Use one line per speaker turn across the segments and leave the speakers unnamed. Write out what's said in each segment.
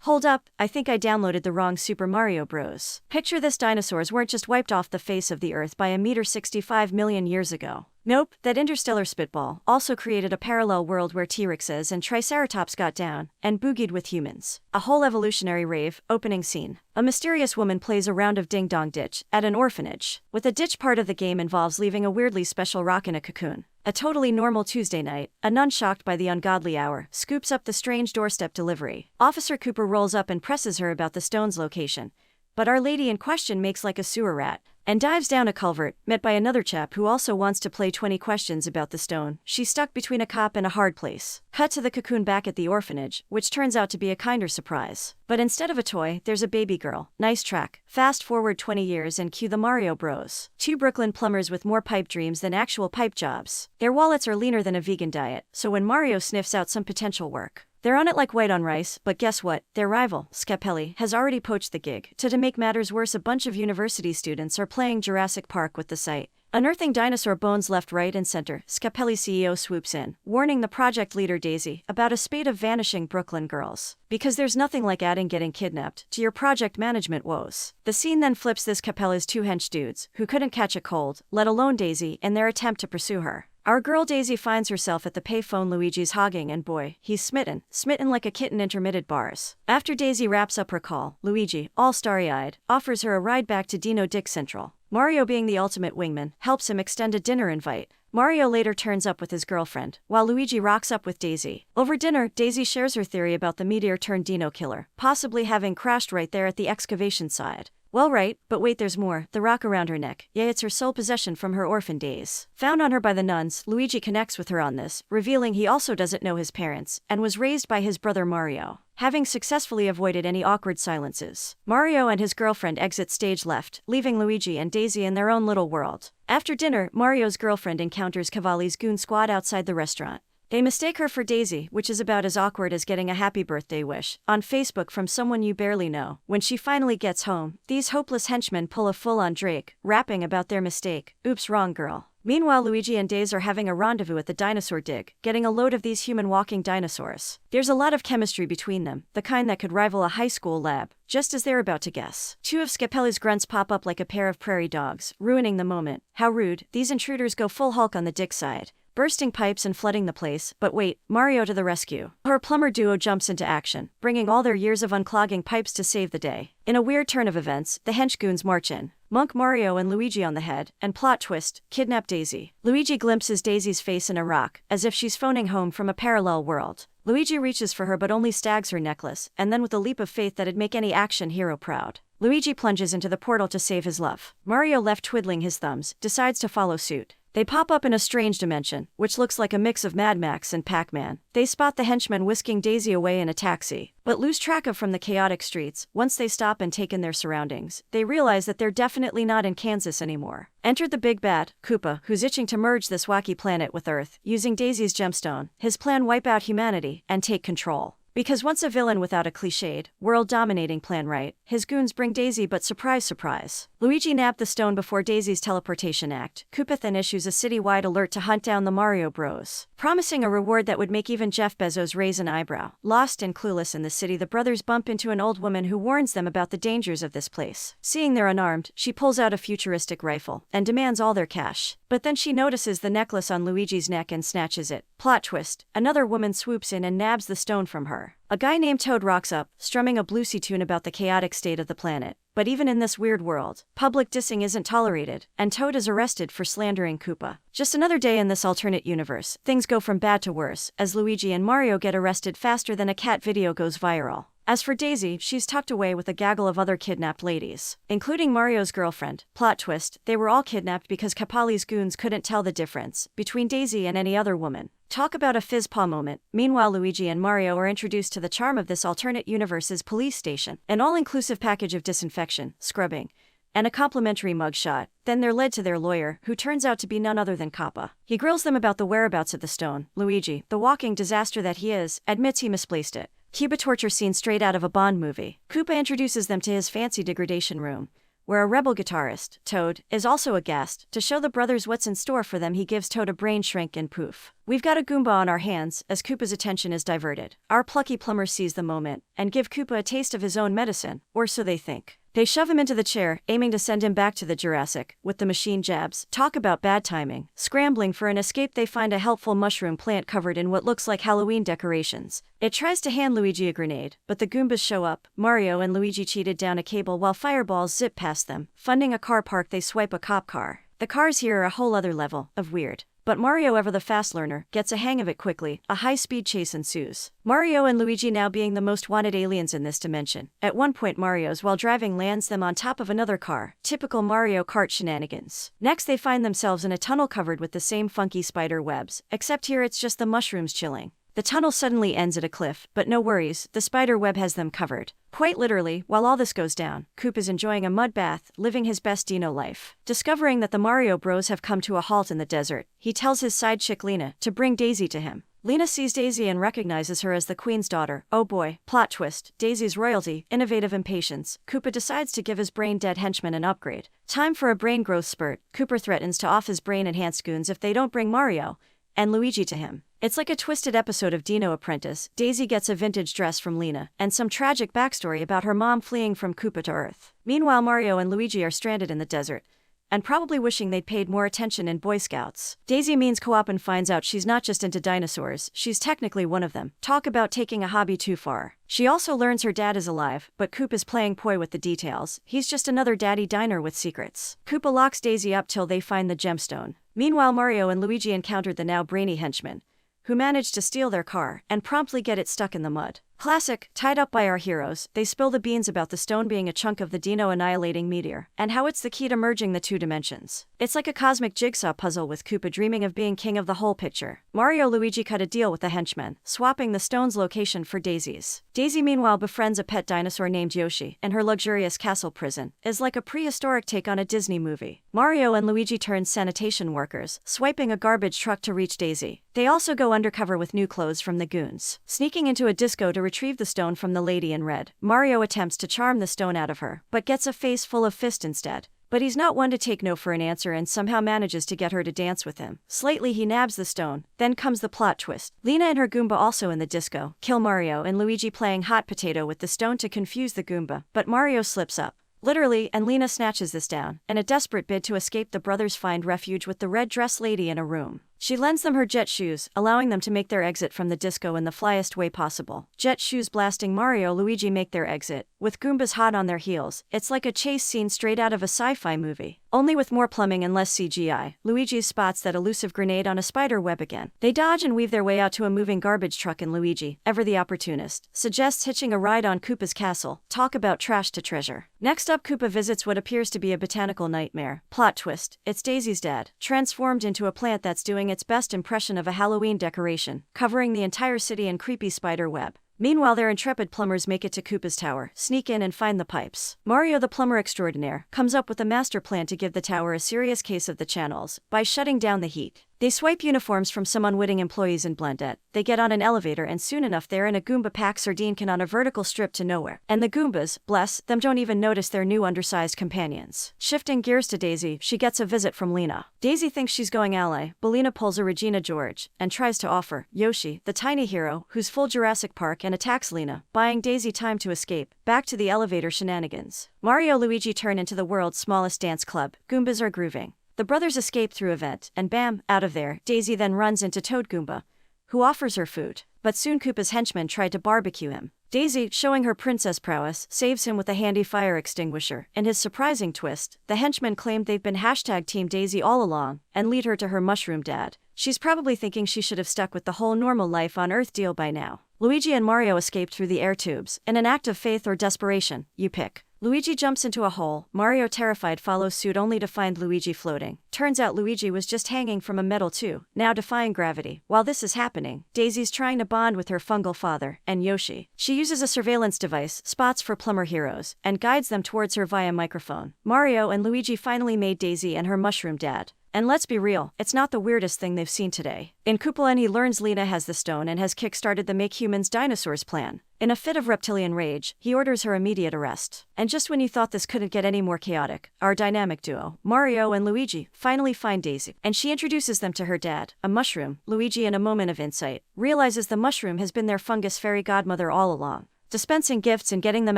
Hold up, I think I downloaded the wrong Super Mario Bros. Picture this: dinosaurs weren't just wiped off the face of the Earth by a meter 65 million years ago. Nope, that interstellar spitball also created a parallel world where T-Rexes and Triceratops got down and boogied with humans. A whole evolutionary rave. Opening scene. A mysterious woman plays a round of ding-dong ditch at an orphanage. With the ditch part of the game involves leaving a weirdly special rock in a cocoon. A totally normal Tuesday night, a nun shocked by the ungodly hour scoops up the strange doorstep delivery. Officer Cooper rolls up and presses her about the stone's location. But Our Lady in question makes like a sewer rat and dives down a culvert, met by another chap who also wants to play 20 questions about the stone. She's stuck between a cop and a hard place. Cut to the cocoon back at the orphanage, which turns out to be a kinder surprise. But instead of a toy, there's a baby girl. Nice track. Fast forward 20 years and cue the Mario Bros. Two Brooklyn plumbers with more pipe dreams than actual pipe jobs. Their wallets are leaner than a vegan diet, so when Mario sniffs out some potential work, they're on it like white on rice. But guess what? Their rival, Scapelli, has already poached the gig. To make matters worse, a bunch of university students are playing Jurassic Park with the site. Unearthing dinosaur bones left, right, and center, Scapelli CEO swoops in, warning the project leader Daisy about a spate of vanishing Brooklyn girls. Because there's nothing like adding getting kidnapped to your project management woes. The scene then flips this Capelli's two hench dudes, who couldn't catch a cold, let alone Daisy, in their attempt to pursue her. Our girl Daisy finds herself at the payphone Luigi's hogging, and boy, he's smitten like a kitten intermittent bars. After Daisy wraps up her call, Luigi, all starry-eyed, offers her a ride back to Dino Dick Central. Mario, being the ultimate wingman, helps him extend a dinner invite. Mario later turns up with his girlfriend, while Luigi rocks up with Daisy. Over dinner, Daisy shares her theory about the meteor-turned-Dino killer, possibly having crashed right there at the excavation site. Well, right, but wait, there's more. The rock around her neck. Yeah, it's her sole possession from her orphan days. Found on her by the nuns, Luigi connects with her on this, revealing he also doesn't know his parents, and was raised by his brother Mario. Having successfully avoided any awkward silences, Mario and his girlfriend exit stage left, leaving Luigi and Daisy in their own little world. After dinner, Mario's girlfriend encounters Cavalli's goon squad outside the restaurant. They mistake her for Daisy, which is about as awkward as getting a happy birthday wish on Facebook from someone you barely know. When she finally gets home, these hopeless henchmen pull a full-on Drake, rapping about their mistake. Oops, wrong girl. Meanwhile, Luigi and Daisy are having a rendezvous at the dinosaur dig, getting a load of these human walking dinosaurs. There's a lot of chemistry between them, the kind that could rival a high school lab. Just as they're about to guess, two of Scapelli's grunts pop up like a pair of prairie dogs, ruining the moment. How rude. These intruders go full Hulk on the dig side, bursting pipes and flooding the place. But wait, Mario to the rescue. Her plumber duo jumps into action, bringing all their years of unclogging pipes to save the day. In a weird turn of events, the henchgoons march in, monk Mario and Luigi on the head, and plot twist, kidnap Daisy. Luigi glimpses Daisy's face in a rock, as if she's phoning home from a parallel world. Luigi reaches for her but only stags her necklace, and then with a leap of faith that'd make any action hero proud, Luigi plunges into the portal to save his love. Mario, left twiddling his thumbs, decides to follow suit. They pop up in a strange dimension, which looks like a mix of Mad Max and Pac-Man. They spot the henchmen whisking Daisy away in a taxi, but lose track of from the chaotic streets. Once they stop and take in their surroundings, they realize that they're definitely not in Kansas anymore. Entered the big bad, Koopa, who's itching to merge this wacky planet with Earth, using Daisy's gemstone. His plan: wipe out humanity and take control. Because once a villain without a cliched, world-dominating plan, right? His goons bring Daisy, but surprise, surprise, Luigi nabbed the stone before Daisy's teleportation act. Koopa then issues a citywide alert to hunt down the Mario Bros, promising a reward that would make even Jeff Bezos raise an eyebrow. Lost and clueless in the city, the brothers bump into an old woman who warns them about the dangers of this place. Seeing they're unarmed, she pulls out a futuristic rifle and demands all their cash. But then she notices the necklace on Luigi's neck and snatches it. Plot twist, another woman swoops in and nabs the stone from her. A guy named Toad rocks up, strumming a bluesy tune about the chaotic state of the planet. But even in this weird world, public dissing isn't tolerated, and Toad is arrested for slandering Koopa. Just another day in this alternate universe. Things go from bad to worse, as Luigi and Mario get arrested faster than a cat video goes viral. As for Daisy, she's tucked away with a gaggle of other kidnapped ladies, including Mario's girlfriend. Plot twist, they were all kidnapped because Capalli's goons couldn't tell the difference between Daisy and any other woman. Talk about a fizz-paw moment. Meanwhile, Luigi and Mario are introduced to the charm of this alternate universe's police station. An all-inclusive package of disinfection, scrubbing, and a complimentary mugshot. Then they're led to their lawyer, who turns out to be none other than Kappa. He grills them about the whereabouts of the stone. Luigi, the walking disaster that he is, admits he misplaced it. Cuba torture scene straight out of a Bond movie. Koopa introduces them to his fancy degradation room, where a rebel guitarist, Toad, is also a guest. To show the brothers what's in store for them, he gives Toad a brain shrink and poof. We've got a Goomba on our hands, as Koopa's attention is diverted. Our plucky plumber sees the moment, and give Koopa a taste of his own medicine, or so they think. They shove him into the chair, aiming to send him back to the Jurassic, with the machine jabs. Talk about bad timing. Scrambling for an escape, they find a helpful mushroom plant covered in what looks like Halloween decorations. It tries to hand Luigi a grenade, but the Goombas show up. Mario and Luigi cheated down a cable while fireballs zip past them. Funding a car park, they swipe a cop car. The cars here are a whole other level of weird. But Mario, ever the fast learner, gets a hang of it quickly. A high-speed chase ensues. Mario and Luigi now being the most wanted aliens in this dimension. At one point, Mario's, while driving, lands them on top of another car. Typical Mario Kart shenanigans. Next, they find themselves in a tunnel covered with the same funky spider webs, except here it's just the mushrooms chilling. The tunnel suddenly ends at a cliff, but no worries, the spider web has them covered. Quite literally, while all this goes down, Coop is enjoying a mud bath, living his best dino life. Discovering that the Mario Bros have come to a halt in the desert, he tells his side chick Lena to bring Daisy to him. Lena sees Daisy and recognizes her as the Queen's daughter. Oh boy, plot twist, Daisy's royalty, innovative impatience. Koopa decides to give his brain-dead henchman an upgrade. Time for a brain growth spurt. Koopa threatens to off his brain-enhanced goons if they don't bring Mario and Luigi to him. It's like a twisted episode of Dino Apprentice. Daisy gets a vintage dress from Lena, and some tragic backstory about her mom fleeing from Koopa to Earth. Meanwhile, Mario and Luigi are stranded in the desert, and probably wishing they'd paid more attention in Boy Scouts. Daisy means co-op and finds out she's not just into dinosaurs, she's technically one of them. Talk about taking a hobby too far. She also learns her dad is alive, but Coop is playing coy with the details. He's just another daddy diner with secrets. Koopa locks Daisy up till they find the gemstone. Meanwhile, Mario and Luigi encountered the now brainy henchman, who managed to steal their car and promptly get it stuck in the mud. Classic, tied up by our heroes, they spill the beans about the stone being a chunk of the dino-annihilating meteor, and how it's the key to merging the two dimensions. It's like a cosmic jigsaw puzzle with Koopa dreaming of being king of the whole picture. Luigi cut a deal with the henchmen, swapping the stone's location for Daisy's. Daisy meanwhile befriends a pet dinosaur named Yoshi, and her luxurious castle prison is like a prehistoric take on a Disney movie. Mario and Luigi turn sanitation workers, swiping a garbage truck to reach Daisy. They also go undercover with new clothes from the goons. Sneaking into a disco to retrieve the stone from the lady in red, Mario attempts to charm the stone out of her, but gets a face full of fist instead. But he's not one to take no for an answer and somehow manages to get her to dance with him. Slightly he nabs the stone, then comes the plot twist. Lena and her Goomba also in the disco, kill Mario and Luigi playing hot potato with the stone to confuse the Goomba, but Mario slips up. Literally, and Lena snatches this down. In a desperate bid to escape, the brothers find refuge with the red dress lady in a room. She lends them her jet shoes, allowing them to make their exit from the disco in the flyest way possible. Jet shoes blasting, Mario Luigi make their exit, with Goombas hot on their heels. It's like a chase scene straight out of a sci-fi movie, only with more plumbing and less CGI. Luigi spots that elusive grenade on a spider web again. They dodge and weave their way out to a moving garbage truck, and Luigi, ever the opportunist, suggests hitching a ride on Koopa's castle. Talk about trash to treasure. Next up, Koopa visits what appears to be a botanical nightmare. Plot twist, it's Daisy's dad, transformed into a plant that's doing its best impression of a Halloween decoration, covering the entire city in creepy spider web. Meanwhile, their intrepid plumbers make it to Koopa's tower, sneak in and find the pipes. Mario, the plumber extraordinaire, comes up with a master plan to give the tower a serious case of the channels by shutting down the heat. They swipe uniforms from some unwitting employees in Bennett. They get on an elevator, and soon enough they're in a Goomba pack sardine can on a vertical strip to nowhere. And the Goombas, bless them, don't even notice their new undersized companions. Shifting gears to Daisy, she gets a visit from Lena. Daisy thinks she's going ally, but Lena pulls a Regina George and tries to offer Yoshi, the tiny hero, who's full Jurassic Park, and attacks Lena, buying Daisy time to escape. Back to the elevator shenanigans. Mario Luigi turn into the world's smallest dance club. Goombas are grooving. The brothers escape through a vent, and bam, out of there. Daisy then runs into Toad Goomba, who offers her food. But soon Koopa's henchmen try to barbecue him. Daisy, showing her princess prowess, saves him with a handy fire extinguisher. In his surprising twist, the henchmen claimed they've been #Team Daisy all along, and lead her to her mushroom dad. She's probably thinking she should have stuck with the whole normal life on Earth deal by now. Luigi and Mario escape through the air tubes. In an act of faith or desperation, you pick. Luigi jumps into a hole. Mario, terrified, follows suit only to find Luigi floating. Turns out Luigi was just hanging from a metal tube, now defying gravity. While this is happening, Daisy's trying to bond with her fungal father, and Yoshi. She uses a surveillance device, spots for plumber heroes, and guides them towards her via microphone. Mario and Luigi finally made Daisy and her mushroom dad And let's be real, it's not the weirdest thing they've seen today. In Kupalen he learns Lena has the stone and has kick-started the Make Humans Dinosaurs plan. In a fit of reptilian rage, he orders her immediate arrest. And just when you thought this couldn't get any more chaotic, our dynamic duo, Mario and Luigi, finally find Daisy, and she introduces them to her dad, a mushroom. Luigi, in a moment of insight, realizes the mushroom has been their fungus fairy godmother all along, dispensing gifts and getting them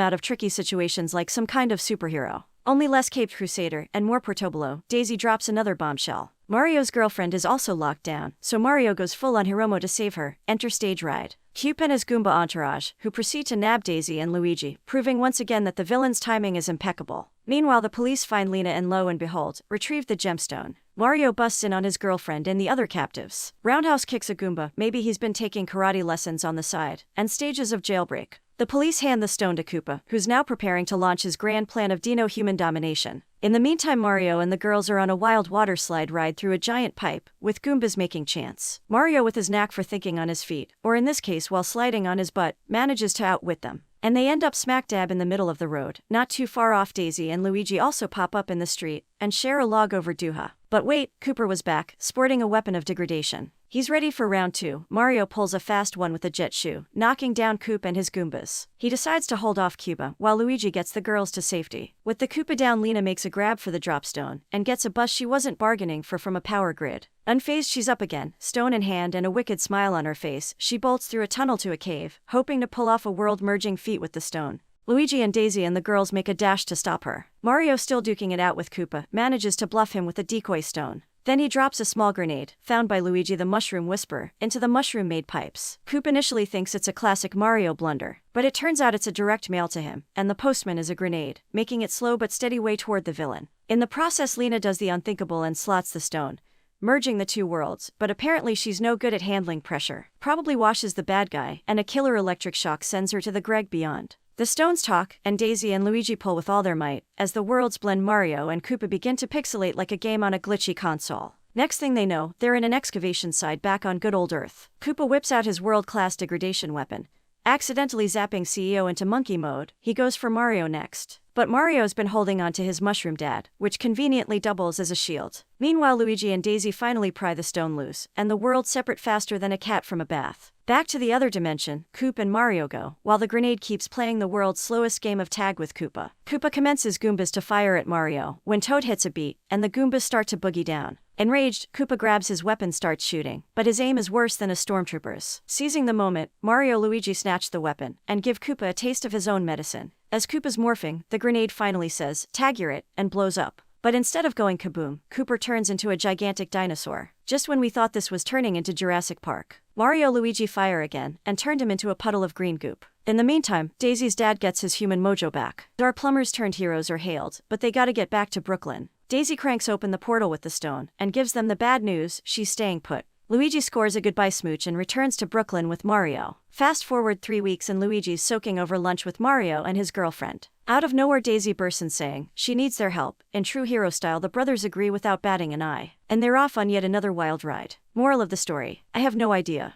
out of tricky situations like some kind of superhero. Only less caped crusader and more portobello, Daisy drops another bombshell. Mario's girlfriend is also locked down, so Mario goes full on Hiromo to save her. Enter stage ride. Cupe and his Goomba entourage, who proceed to nab Daisy and Luigi, proving once again that the villain's timing is impeccable. Meanwhile, the police find Lena and lo and behold, retrieve the gemstone. Mario busts in on his girlfriend and the other captives. Roundhouse kicks a Goomba, maybe he's been taking karate lessons on the side, and stages of jailbreak. The police hand the stone to Koopa, who's now preparing to launch his grand plan of dino-human domination. In the meantime, Mario and the girls are on a wild water slide ride through a giant pipe, with Goombas making chants. Mario, with his knack for thinking on his feet, or in this case while sliding on his butt, manages to outwit them. And they end up smack dab in the middle of the road. Not too far off, Daisy and Luigi also pop up in the street, and share a log over Duha. But wait, Cooper was back, sporting a weapon of degradation. He's ready for round 2. Mario pulls a fast one with a jet shoe, knocking down Coop and his Goombas. He decides to hold off Cuba, while Luigi gets the girls to safety. With the Koopa down, Lena makes a grab for the dropstone, and gets a bus she wasn't bargaining for from a power grid. Unfazed, she's up again, stone in hand and a wicked smile on her face, she bolts through a tunnel to a cave, hoping to pull off a world-merging feat with the stone. Luigi and Daisy and the girls make a dash to stop her. Mario, still duking it out with Koopa, manages to bluff him with a decoy stone. Then he drops a small grenade, found by Luigi the Mushroom Whisperer, into the mushroom-made pipes. Coop initially thinks it's a classic Mario blunder, but it turns out it's a direct mail to him, and the postman is a grenade, making it slow but steady way toward the villain. In the process, Lena does the unthinkable and slots the stone, merging the two worlds, but apparently she's no good at handling pressure. Probably washes the bad guy, and a killer electric shock sends her to the Greg beyond. The stones talk, and Daisy and Luigi pull with all their might, as the worlds blend. Mario and Koopa begin to pixelate like a game on a glitchy console. Next thing they know, they're in an excavation site back on good old Earth. Koopa whips out his world-class degradation weapon, accidentally zapping CEO into monkey mode. He goes for Mario next. But Mario's been holding on to his mushroom dad, which conveniently doubles as a shield. Meanwhile, Luigi and Daisy finally pry the stone loose, and the worlds separate faster than a cat from a bath. Back to the other dimension, Coop and Mario go, while the grenade keeps playing the world's slowest game of tag with Koopa. Koopa commences Goombas to fire at Mario, when Toad hits a beat, and the Goombas start to boogie down. Enraged, Koopa grabs his weapon, starts shooting, but his aim is worse than a stormtrooper's. Seizing the moment, Mario Luigi snatch the weapon, and give Koopa a taste of his own medicine. As Koopa's morphing, the grenade finally says, "Tag, you're it," and blows up. But instead of going kaboom, Cooper turns into a gigantic dinosaur. Just when we thought this was turning into Jurassic Park. Mario Luigi fire again, and turned him into a puddle of green goop. In the meantime, Daisy's dad gets his human mojo back. Our plumbers turned heroes are hailed, but they gotta get back to Brooklyn. Daisy cranks open the portal with the stone, and gives them the bad news, she's staying put. Luigi scores a goodbye smooch and returns to Brooklyn with Mario. Fast forward 3 weeks and Luigi's soaking over lunch with Mario and his girlfriend. Out of nowhere, Daisy bursts in saying she needs their help. In true hero style, the brothers agree without batting an eye. And they're off on yet another wild ride. Moral of the story: I have no idea.